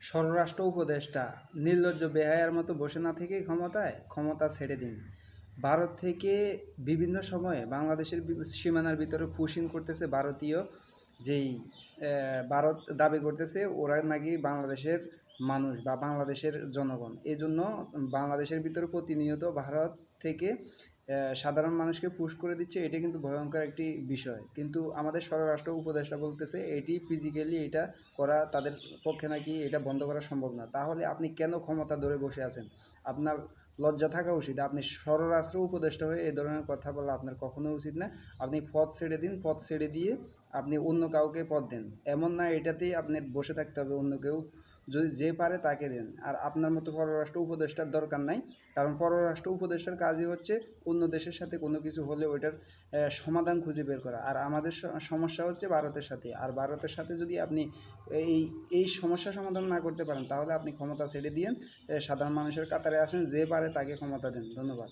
স্বরাষ্ট্র উপদেষ্টা নির্লজ্জ বেহায়ার মতো বসে না থেকেই ক্ষমতা ছেড়ে দিন। ভারত থেকে বিভিন্ন সময়ে বাংলাদেশের সীমানার ভিতরে পুশিং করতেছে ভারতীয় যেই ভারত দাবি করতেছে ওরা নাকি বাংলাদেশের মানুষ বা বাংলাদেশের জনগণ। এই জন্য বাংলাদেশের ভিতরে প্রতিনিয়ত ভারত থেকে সাধারণ মানুষকে পুশ করে দিচ্ছে। এটা কিন্তু ভয়ঙ্কর একটি বিষয়। কিন্তু আমাদের স্বরাষ্ট্র উপদেষ্টা বলতেছে এটি ফিজিক্যালি এটা করা তাদের পক্ষে নাকি এটা বন্ধ করা সম্ভব না। তাহলে আপনি কেন ক্ষমতা ধরে বসে আছেন? আপনার লজ্জা থাকা উচিত। আপনি স্বরাষ্ট্র উপদেষ্টা হয়ে এই ধরনের কথা বলা আপনার কখনোই উচিত না। আপনি পদ ছেড়ে দিন, পদ ছেড়ে দিয়ে আপনি অন্য কাউকে পদ দেন। এমন না এটাতেই আপনি বসে থাকতে হবে, অন্য কেউ যদি যে পারে তাকে দেন। আর আপনার মতো পররাষ্ট্র উপদেষ্টার দরকার নাই। কারণ পররাষ্ট্র উপদেষ্টার কাজই হচ্ছে অন্য দেশের সাথে কোনো কিছু হলে ওইটার সমাধান খুঁজে বের করা। আর আমাদের সমস্যা হচ্ছে ভারতের সাথে। আর ভারতের সাথে যদি আপনি এই এই সমস্যার সমাধান না করতে পারেন তাহলে আপনি ক্ষমতা ছেড়ে দিয়েন, সাধারণ মানুষের কাতারে আসেন, যে পারে তাকে ক্ষমতা দেন। ধন্যবাদ।